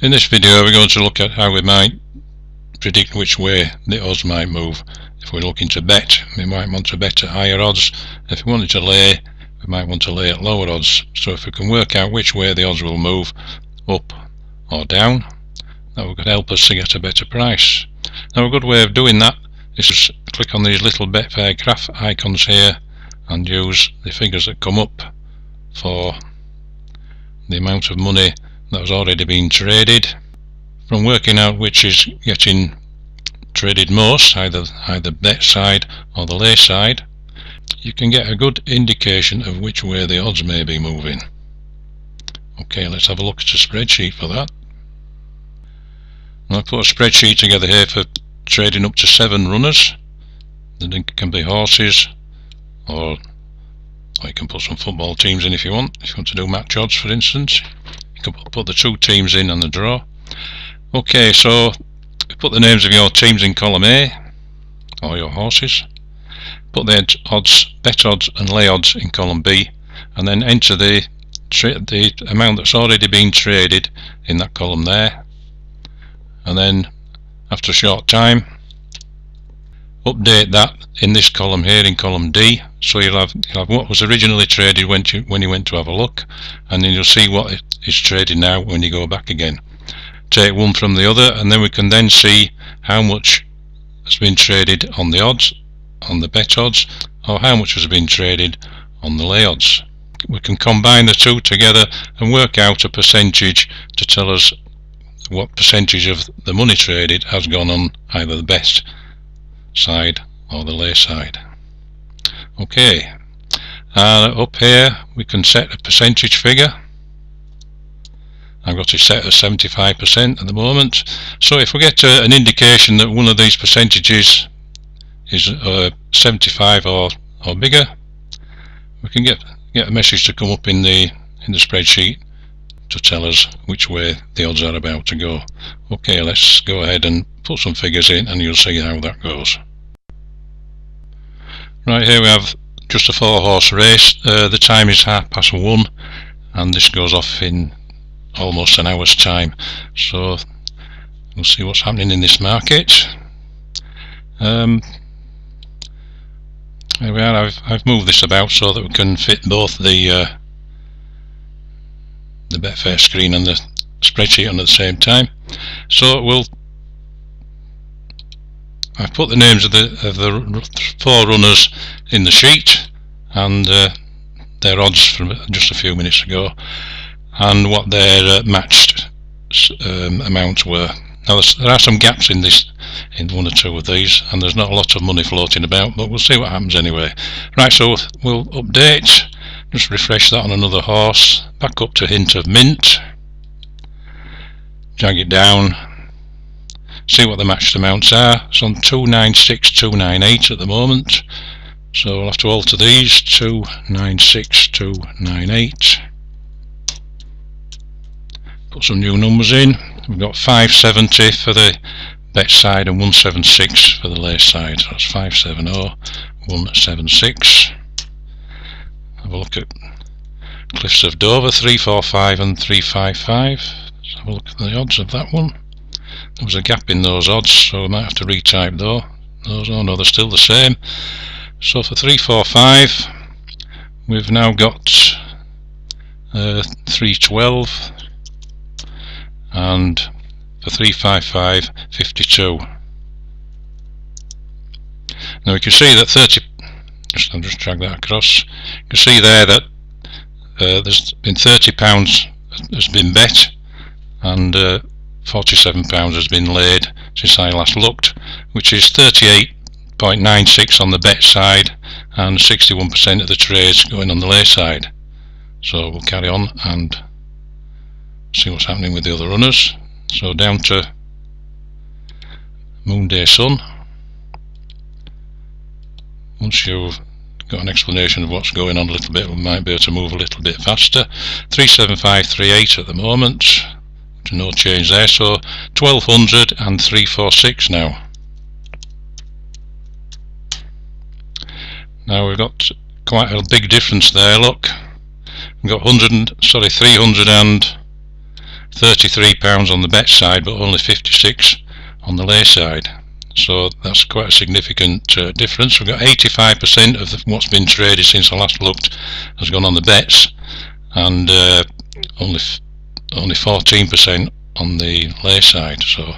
In this video we're going to look at how we might predict which way the odds might move. If we're looking to bet, we might want to bet at higher odds. If we wanted to lay, we might want to lay at lower odds. So if we can work out which way the odds will move, up or down, that would help us to get a better price. Now a good way of doing that is to click on these little Betfair graph icons here and use the figures that come up for the amount of money that has already been traded. From working out which is getting traded most, either bet side or the lay side, you can get a good indication of which way the odds may be moving. Okay, let's have a look at a spreadsheet for that. I'll put a spreadsheet together here for trading up to 7 runners. It can be horses, or you can put some football teams in if you want. If you want to do match odds, for instance, you can put the 2 teams in and the draw. Okay, so put the names of your teams in column A, or your horses. Put the odds, bet odds and lay odds in column B, and then enter the amount that's already been traded in that column there. And then after a short time, update that in this column here, in column D. So you'll have what was originally traded when you went to have a look, and then you'll see what is traded now when you go back again. Take one from the other, and then we can then see how much has been traded on the odds, on the bet odds, or how much has been traded on the lay odds. We can combine the two together and work out a percentage to tell us what percentage of the money traded has gone on either the bet side or the lay side. Okay, up here we can set a percentage figure. I've got it set at 75% at the moment. So if we get an indication that one of these percentages is 75 or bigger, we can get a message to come up in the spreadsheet to tell us which way the odds are about to go. Okay, let's go ahead and put some figures in and you'll see how that goes. Right, here we have just a 4-horse race. The time is 1:30 and this goes off in almost an hour's time. So we'll see what's happening in this market. Here we are. I've moved this about so that we can fit both the Betfair screen and the spreadsheet on at the same time. So I've put the names of the 4 runners in the sheet and their odds from just a few minutes ago, and what their matched amounts were. Now there are some gaps in one or two of these, and there's not a lot of money floating about, but we'll see what happens anyway. Right, so we'll update, just refresh that on another horse, back up to hint of mint, drag it down, see what the matched amounts are. It's on 296, 298 at the moment, so we'll have to alter these, 296, 298. Put some new numbers in. We've got 570 for the bet side and 176 for the lay side. So that's 570, 176. Have a look at Cliffs of Dover, 345 and 355. Let's have a look at the odds of that one. There was a gap in those odds, so we might have to retype those. Oh no, they're still the same. So for 345, we've now got 312. And for 355, 52. Now we can see that I'll just drag that across. You can see there that there's been £30 has been bet, and £47 has been laid since I last looked, which is 38.96 on the bet side and 61% of the trades going on the lay side. So we'll carry on and see what's happening with the other runners. So down to Moon Day Sun. Once you've got an explanation of what's going on a little bit, we might be able to move a little bit faster. 37538 at the moment, no change there, so 1200 and 346 now. Now we've got quite a big difference there, look. We've got 300 and £33 on the bet side, but only 56 on the lay side. So that's quite a significant difference. We've got 85% of what's been traded since I last looked has gone on the bets, and only 14% on the lay side. So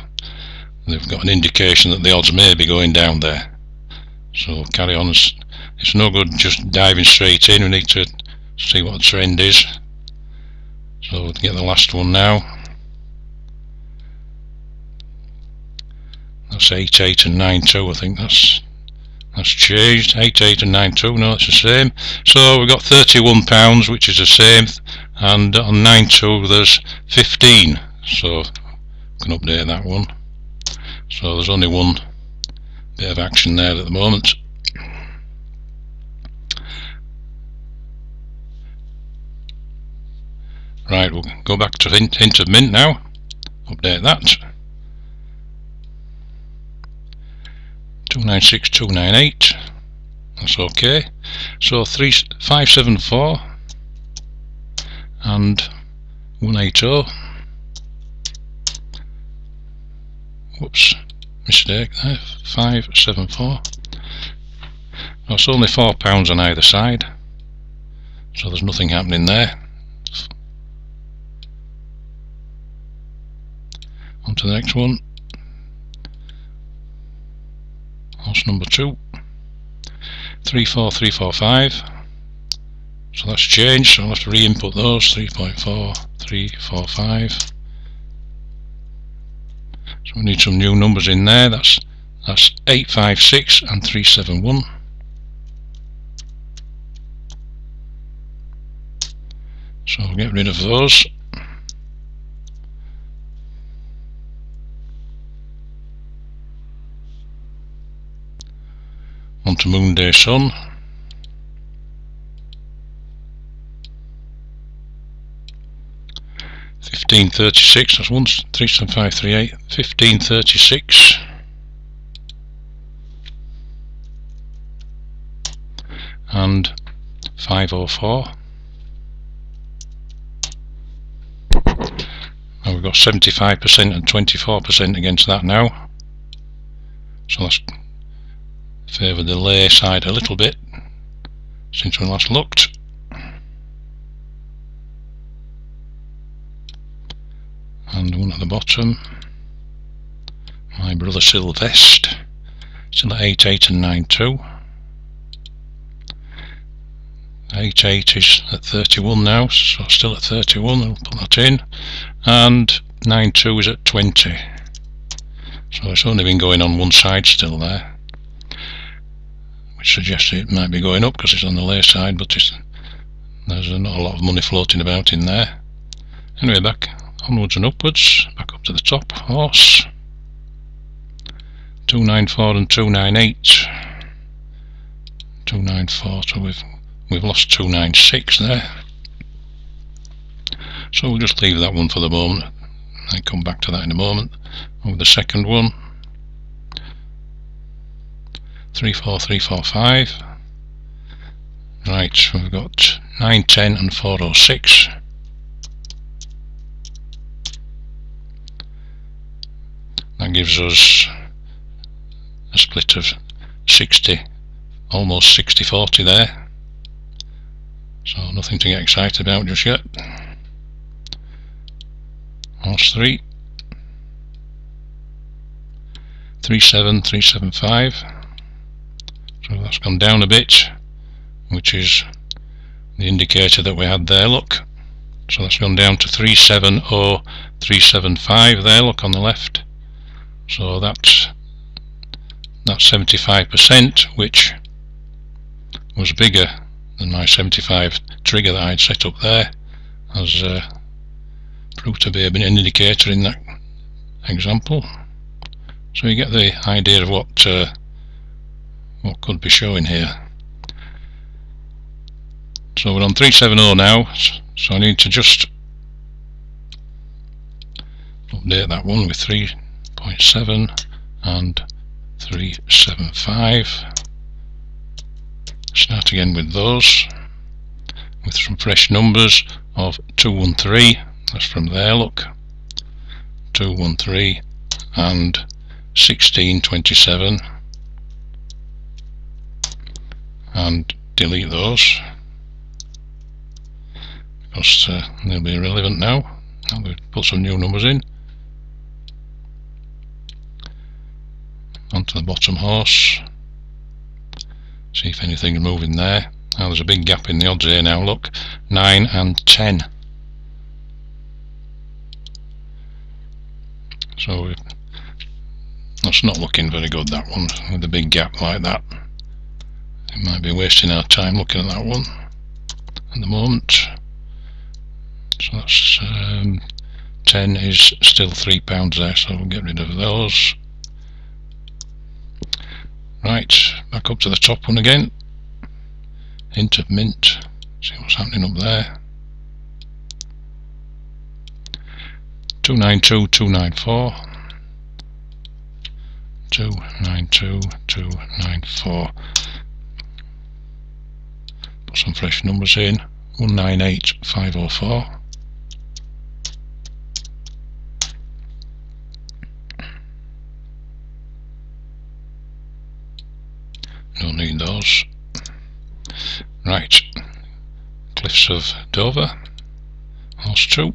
they've got an indication that the odds may be going down there. So carry on. It's no good just diving straight in. We need to see what the trend is. So we'll get the last one now. That's 8-8 and 9-2. I think that's changed. 8-8 and 9-2. No, it's the same. So we've got £31, which is the same, and on 9-2 there's 15. So we can update that one. So there's only one bit of action there at the moment. Right, we'll go back to hint of mint now. Update that. 296, 298. That's okay. So 574 and 180. Whoops, mistake there. 574. No, it's only £4 on either side, so there's nothing happening there. On to the next one. Horse number 2. 34345. So that's changed, so I'll have to re-input those. 3.4, 345. So we need some new numbers in there. That's 856 and 371. So we'll get rid of those. On to Moon Day Sun. 1536, that's 37538. 1536 and 504. Now we've got 75% and 24% against that now, so that's favour the lay side a little bit since we last looked. And one at the bottom, my brother Sylvester, still at 8-8 and 9-2. 8-8 is at 31 now, so still at 31, I'll put that in, and 9-2 is at 20, so it's only been going on one side still there, which suggests it might be going up because it's on the lay side, but there's not a lot of money floating about in there. Anyway, back onwards and upwards, back up to the top horse. 294 and 298. 294, so we've lost 296 there. So we'll just leave that one for the moment and come back to that in a moment. Over the second one. 34345. Right, we've got 910 and 406. That gives us a split of 60, almost 60-40 there. So nothing to get excited about just yet. Horse 3. 37, 375. So that's gone down a bit, which is the indicator that we had there, look. So that's gone down to 370, 375 there, look, on the left. So that's 75%, which was bigger than my 75 trigger that I'd set up there, as proved to be an indicator in that example. So you get the idea of what could be showing here. So we're on 370 now, so I need to just update that one with 3.7 and 375. Start again with those, with some fresh numbers of 213. That's from there, look. 213 and 1627, and delete those because they'll be irrelevant now. I'm going to put some new numbers in. Onto the bottom horse, see if anything's moving there. Now there's a big gap in the odds here now, look, 9 and 10. So that's not looking very good, that one, with a big gap like that. It might be wasting our time looking at that one at the moment. So that's 10 is still £3 there, so we'll get rid of those. Right, back up to the top one again. Hint of mint, see what's happening up there. 292, 294, 292, 294. Put some fresh numbers in. 198, 504. Don't need those. Right, Cliffs of Dover, horse 2,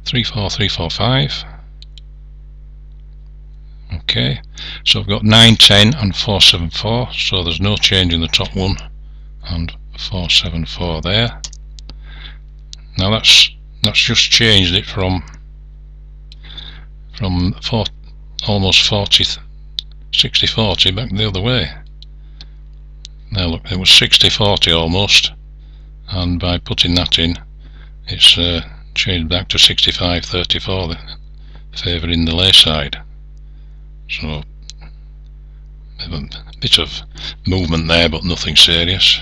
34345. Okay, so I've got 910 and 474, so there's no change in the top one, and 474 there. Now that's just changed it from almost 60-40 back the other way. Now look, it was 60-40 almost, and by putting that in, it's changed back to 65-34, favouring the lay side. So a bit of movement there, but nothing serious.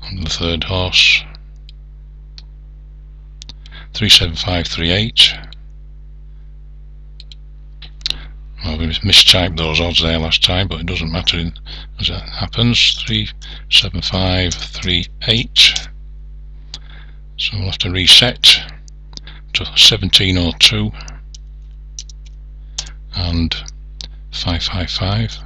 On the third horse, 37538. Well, we mistyped those odds there last time, but it doesn't matter as it happens. 37538. So we'll have to reset to 1702 and 555.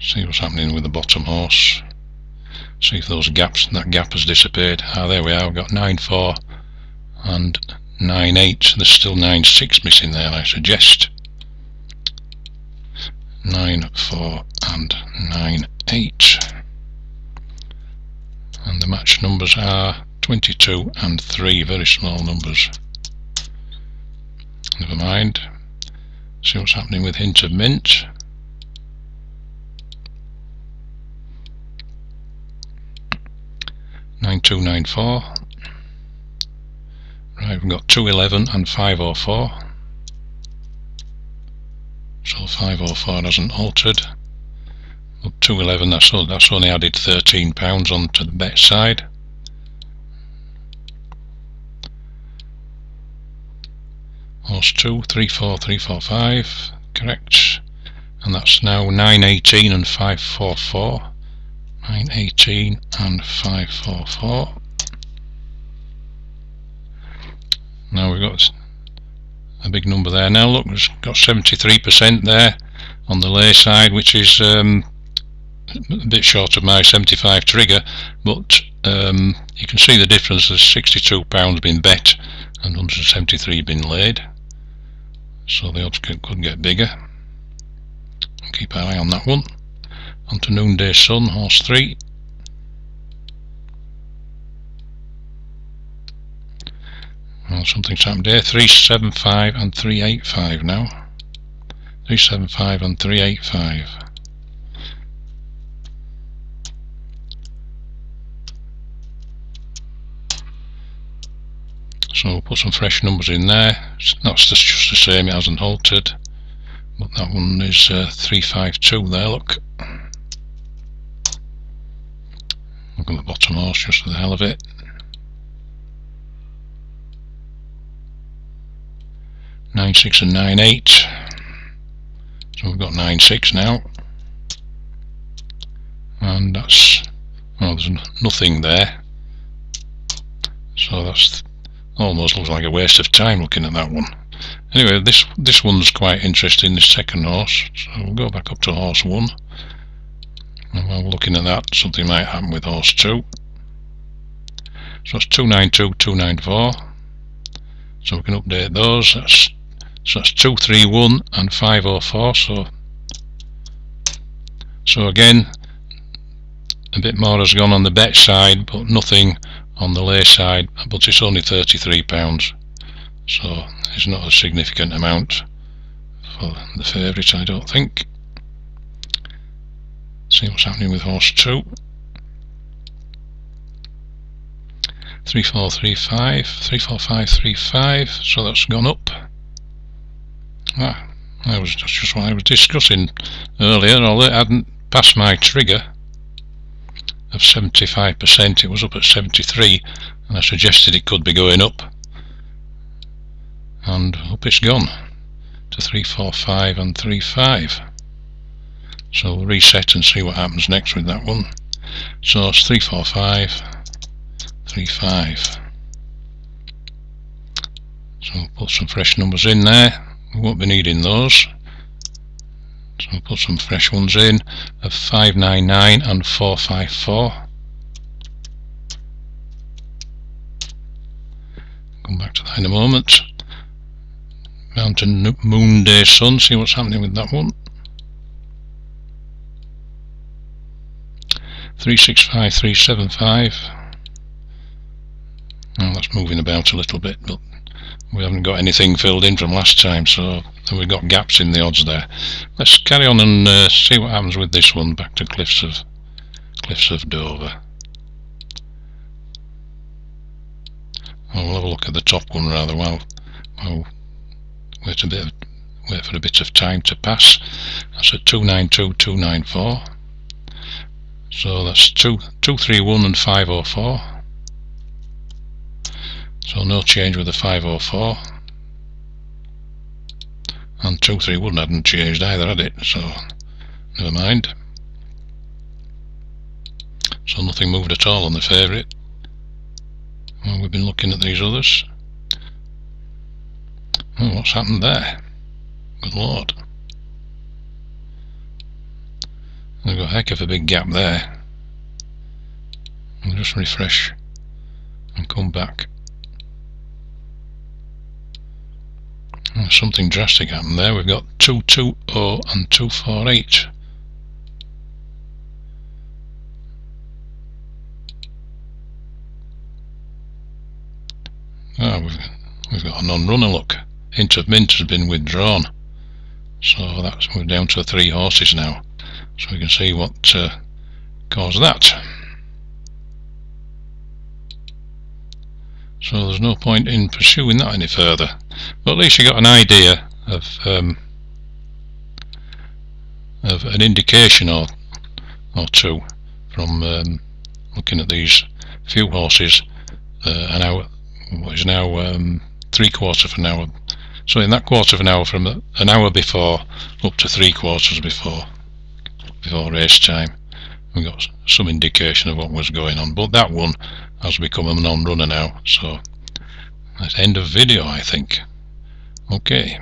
See what's happening with the bottom horse. See if those gaps, that gap has disappeared. Ah, there we are. We've got 94 and 98. There's still 96 missing there, I suggest. 94 and 98. And the match numbers are 22 and 3, very small numbers. Never mind. See what's happening with Hint of Mint. $9294. Right, we've got 211 and 504. So 504 hasn't altered. But 211, that's only added £13 onto the bet side. Horse 2, 34345, correct. And that's now 918 and 544. 918 and 544. Now we've got a big number there. Now look, we've got 73% there on the lay side, which is a bit short of my 75 trigger, but you can see the difference. There's £62 been bet and 173 been laid, so the odds could get bigger. Keep an eye on that one. On to Noonday Sun, horse 3. Well, something's happened here. 375 and 385 now. 375 and 385. So we'll put some fresh numbers in there. That's just the same, it hasn't altered. But that one is 352 there, look. Look at the bottom horse just for the hell of it. Nine 6 and 9 8. So we've got 9 6 now. And that's there's nothing there, so that's almost looks like a waste of time looking at that one. Anyway, this one's quite interesting, this second horse, so we'll go back up to horse 1, and while we're looking at that, something might happen with horse 2. So it's 292, 294, so we can update those. That's 231 and 504, so again a bit more has gone on the bet side but nothing on the lay side, but it's only £33, so it's not a significant amount for the favourite, I don't think. See what's happening with horse 2. 3435, 34535, so that's gone up. That was just what I was discussing earlier. Although it hadn't passed my trigger of 75%, it was up at 73, and I suggested it could be going up, and up it's gone to 345 and 35. So we'll reset and see what happens next with that one. So it's 345, 35. So we'll put some fresh numbers in there. We won't be needing those, so we'll put some fresh ones in of 599 and 454. Come back to that in a moment. Mountain Moon Day Sun, see what's happening with that one. 365, 375. Well, that's moving about a little bit, but we haven't got anything filled in from last time, so we've got gaps in the odds there. Let's carry on and see what happens with this one. Back to Cliffs of Dover. We'll have a look at the top one rather while wait for a bit of time to pass. That's at 292, 294. So that's 231 and 504. So no change with the 504, and 231 hadn't changed either, had it? So never mind. So nothing moved at all on the favourite. Well, we've been looking at these others. Oh, what's happened there? Good lord. We've got a heck of a big gap there. We'll just refresh and come back. Something drastic happened there. We've got 220 and 248. We've got a non-runner, look. Hint of Mint has been withdrawn. So we're down to 3 horses now. So we can see what caused that. So there's no point in pursuing that any further. But at least you got an idea of an indication or two from looking at these few horses. An hour, what is now 3/4 of an hour. So in that quarter of an hour, from an hour before up to 3/4 before race time, we got some indication of what was going on. But that one has become a non-runner now, so that's end of video, I think. Okay.